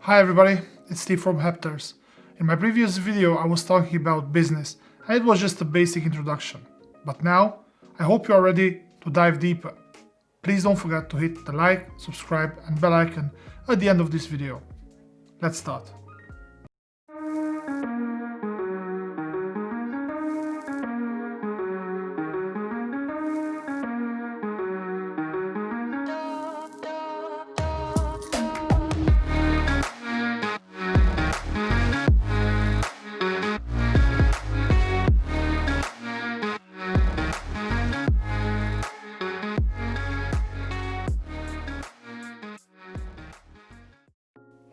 Hi everybody, it's Steve from Heptars. In my previous video I was talking about business and it was just a basic introduction. But now, I hope you are ready to dive deeper. Please don't forget to hit the like, subscribe and bell icon at the end of this video. Let's start.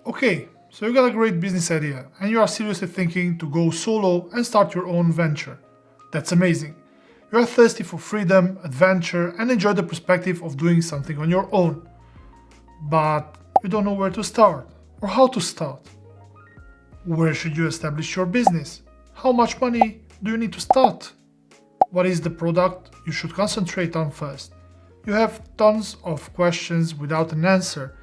Okay, so you got a great business idea and you are seriously thinking to go solo and start your own venture. That's amazing. You are thirsty for freedom, adventure and enjoy the perspective of doing something on your own. But you don't know where to start or how to start. Where should you establish your business? How much money do you need to start? What is the product you should concentrate on first? You have tons of questions without an answer.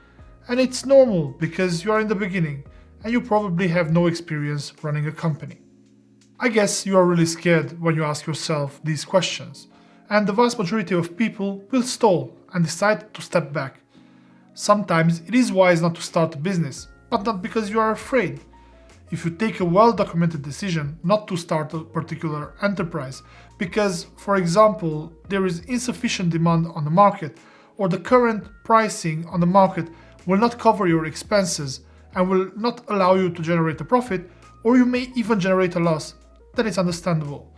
And it's normal because you are in the beginning and you probably have no experience running a company. I guess you are really scared when you ask yourself these questions, and the vast majority of people will stall and decide to step back. Sometimes it is wise not to start a business, but not because you are afraid. If you take a well-documented decision not to start a particular enterprise because, for example, there is insufficient demand on the market or the current pricing on the market will not cover your expenses and will not allow you to generate a profit, or you may even generate a loss, then it's understandable.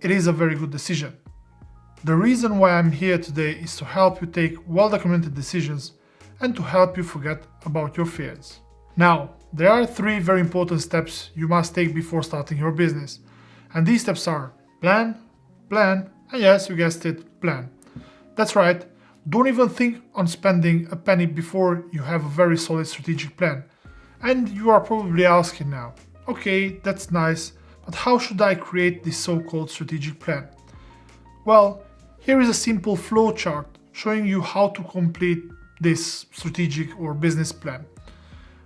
It is a very good decision. The reason why I'm here today is to help you take well-documented decisions and to help you forget about your fears. Now, there are 3 very important steps you must take before starting your business. And these steps are plan, and yes, you guessed it, plan. That's right. Don't even think on spending a penny before you have a very solid strategic plan. And you are probably asking now, okay, that's nice, but how should I create this so-called strategic plan? Well, here is a simple flow chart showing you how to complete this strategic or business plan.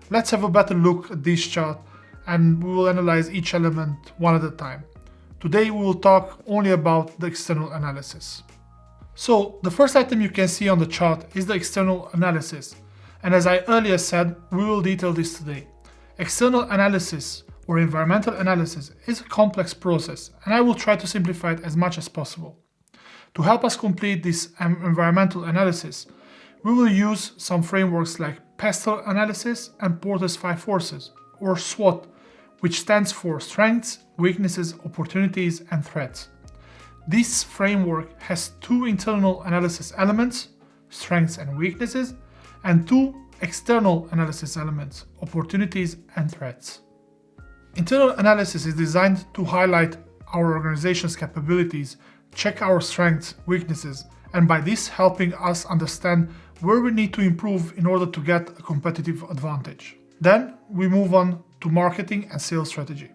Let's have a better look at this chart and we will analyze each element one at a time. Today we will talk only about the external analysis. So, the first item you can see on the chart is the external analysis, and as I earlier said, we will detail this today. External analysis or environmental analysis is a complex process, and I will try to simplify it as much as possible. To help us complete this environmental analysis, we will use some frameworks like PESTEL analysis and Porter's 5 forces, or SWOT, which stands for Strengths, Weaknesses, Opportunities and Threats. This framework has 2 internal analysis elements, strengths and weaknesses, and 2 external analysis elements, opportunities and threats. Internal analysis is designed to highlight our organization's capabilities, check our strengths, weaknesses, and by this helping us understand where we need to improve in order to get a competitive advantage. Then we move on to marketing and sales strategy.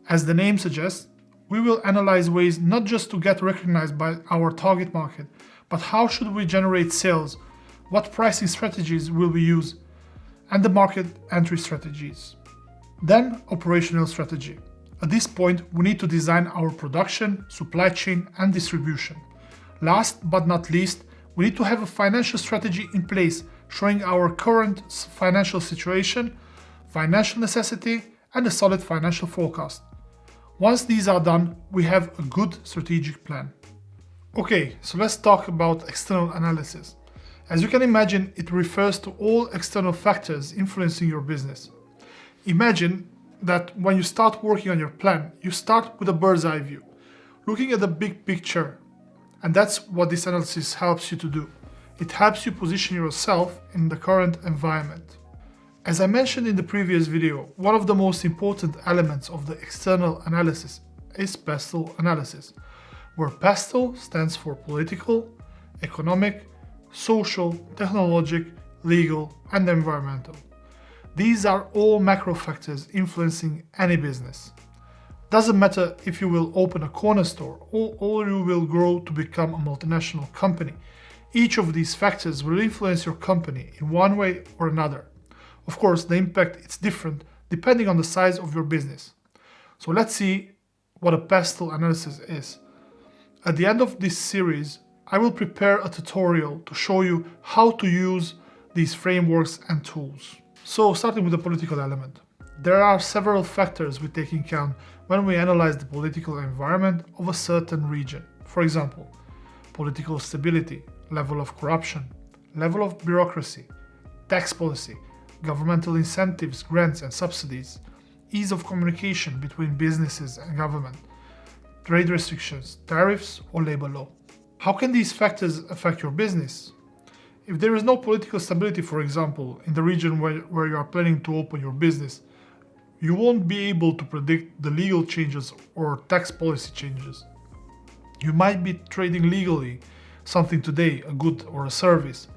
As the name suggests, we will analyze ways not just to get recognized by our target market, but how should we generate sales, what pricing strategies will we use, and the market entry strategies. Then operational strategy. At this point, we need to design our production, supply chain, and distribution. Last but not least, we need to have a financial strategy in place showing our current financial situation, financial necessity, and a solid financial forecast. Once these are done, we have a good strategic plan. Okay, so let's talk about external analysis. As you can imagine, it refers to all external factors influencing your business. Imagine that when you start working on your plan, you start with a bird's eye view, looking at the big picture. And that's what this analysis helps you to do. It helps you position yourself in the current environment. As I mentioned in the previous video, one of the most important elements of the external analysis is PESTEL analysis, where PESTEL stands for political, economic, social, technologic, legal, and environmental. These are all macro factors influencing any business. Doesn't matter if you will open a corner store or you will grow to become a multinational company. Each of these factors will influence your company in one way or another. Of course, the impact is different depending on the size of your business. So let's see what a pestle analysis is. At the end of this series, I will prepare a tutorial to show you how to use these frameworks and tools. So starting with the political element. There are several factors we take into account when we analyze the political environment of a certain region. For example, political stability, level of corruption, level of bureaucracy, tax policy, governmental incentives, grants and subsidies, ease of communication between businesses and government, trade restrictions, tariffs or labor law. How can these factors affect your business? If there is no political stability, for example, in the region where you are planning to open your business, you won't be able to predict the legal changes or tax policy changes. You might be trading legally something today, a good or a service,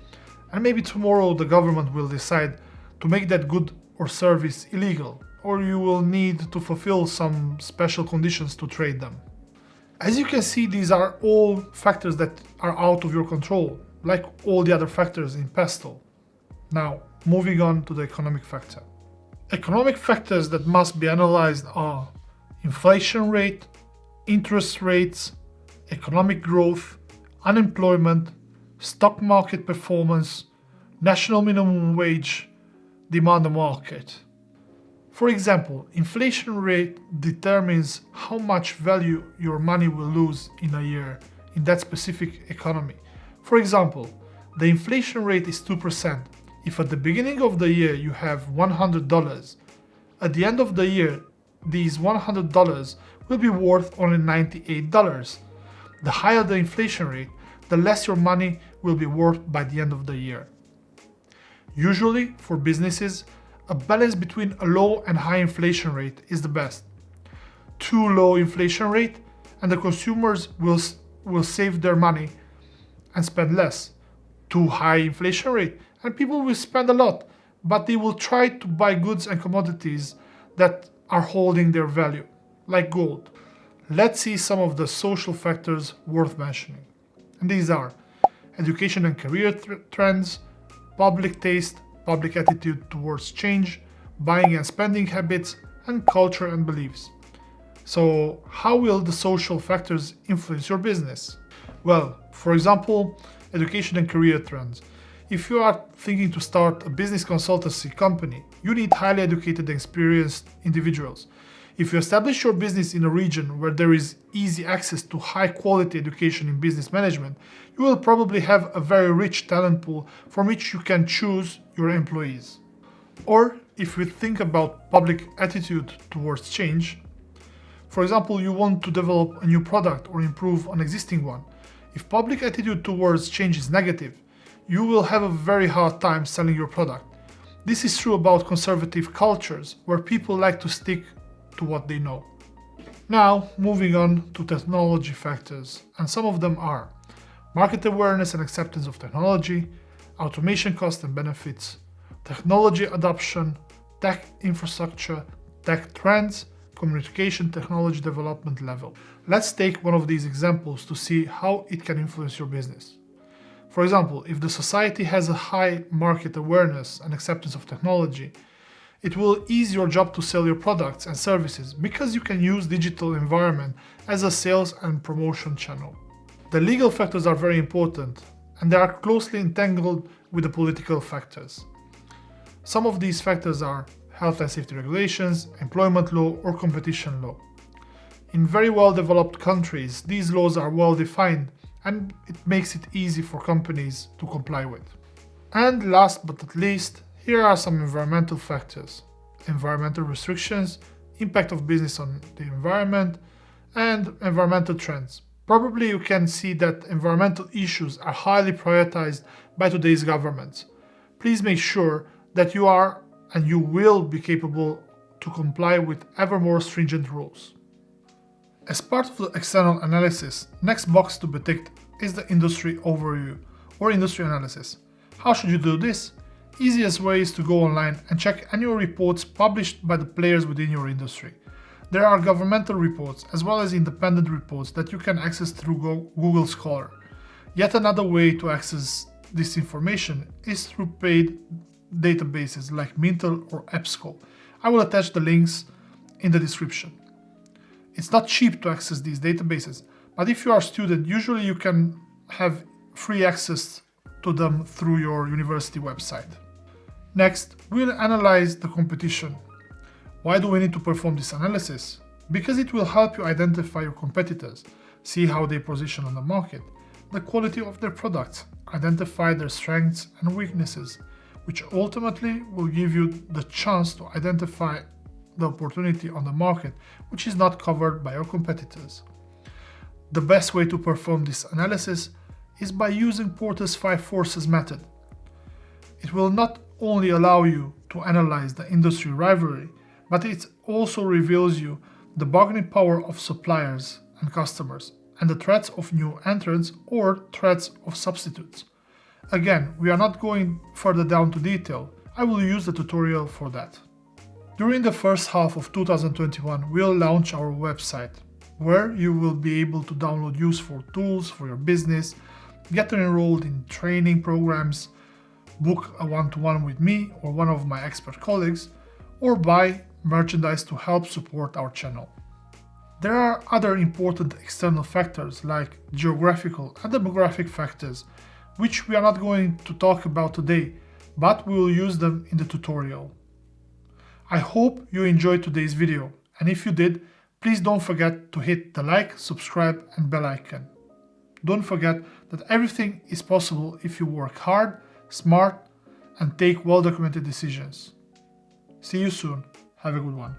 and maybe tomorrow the government will decide to make that good or service illegal, or you will need to fulfill some special conditions to trade them. As you can see, these are all factors that are out of your control, like all the other factors in pestle. Now, moving on to the economic factor. Economic factors that must be analyzed are inflation rate, interest rates, economic growth, unemployment, stock market performance, national minimum wage, demand and market. For example, inflation rate determines how much value your money will lose in a year in that specific economy. For example, the inflation rate is 2%. If at the beginning of the year you have $100, at the end of the year, these $100 will be worth only $98. The higher the inflation rate, the less your money will be worth by the end of the year. Usually, for businesses, a balance between a low and high inflation rate is the best. Too low inflation rate and the consumers will save their money and spend less. Too high inflation rate and people will spend a lot, but they will try to buy goods and commodities that are holding their value, like gold. Let's see some of the social factors worth mentioning. And these are education and career trends, public taste, public attitude towards change, buying and spending habits, and culture and beliefs. So, how will the social factors influence your business? Well, for example, education and career trends. If you are thinking to start a business consultancy company, you need highly educated and experienced individuals. If you establish your business in a region where there is easy access to high quality education in business management, you will probably have a very rich talent pool from which you can choose your employees. Or if we think about public attitude towards change, for example, you want to develop a new product or improve an existing one. If public attitude towards change is negative, you will have a very hard time selling your product. This is true about conservative cultures, where people like to stick to what they know. Now, moving on to technology factors, and some of them are market awareness and acceptance of technology, automation costs and benefits, technology adoption, tech infrastructure, tech trends, communication technology development level. Let's take one of these examples to see how it can influence your business. For example, if the society has a high market awareness and acceptance of technology, it will ease your job to sell your products and services because you can use digital environment as a sales and promotion channel. The legal factors are very important and they are closely entangled with the political factors. Some of these factors are health and safety regulations, employment law, or competition law. In very well-developed countries, these laws are well defined and it makes it easy for companies to comply with. And last but not least, here are some environmental factors: environmental restrictions, impact of business on the environment, and environmental trends. Probably you can see that environmental issues are highly prioritized by today's governments. Please make sure that you are and you will be capable to comply with ever more stringent rules. As part of the external analysis, next box to be ticked is the industry overview or industry analysis. How should you do this? Easiest way is to go online and check annual reports published by the players within your industry. There are governmental reports as well as independent reports that you can access through Google Scholar. Yet another way to access this information is through paid databases like Mintel or EBSCO. I will attach the links in the description. It's not cheap to access these databases, but if you are a student, usually you can have free access to them through your university website. Next, we'll analyze the competition. Why do we need to perform this analysis? Because it will help you identify your competitors, see how they position on the market, the quality of their products, identify their strengths and weaknesses, which ultimately will give you the chance to identify the opportunity on the market which is not covered by your competitors. The best way to perform this analysis is by using Porter's 5 forces method. It will not only allow you to analyze the industry rivalry, but it also reveals you the bargaining power of suppliers and customers, and the threats of new entrants or threats of substitutes. Again, we are not going further down to detail. I will use the tutorial for that. During the first half of 2021, we'll launch our website, where you will be able to download useful tools for your business, get enrolled in training programs, book a one-to-one with me or one of my expert colleagues, or buy merchandise to help support our channel. There are other important external factors like geographical and demographic factors, which we are not going to talk about today, but we will use them in the tutorial. I hope you enjoyed today's video, and if you did, please don't forget to hit the like, subscribe and bell icon. Don't forget that everything is possible if you work hard, smart, and take well-documented decisions. See you soon. Have a good one.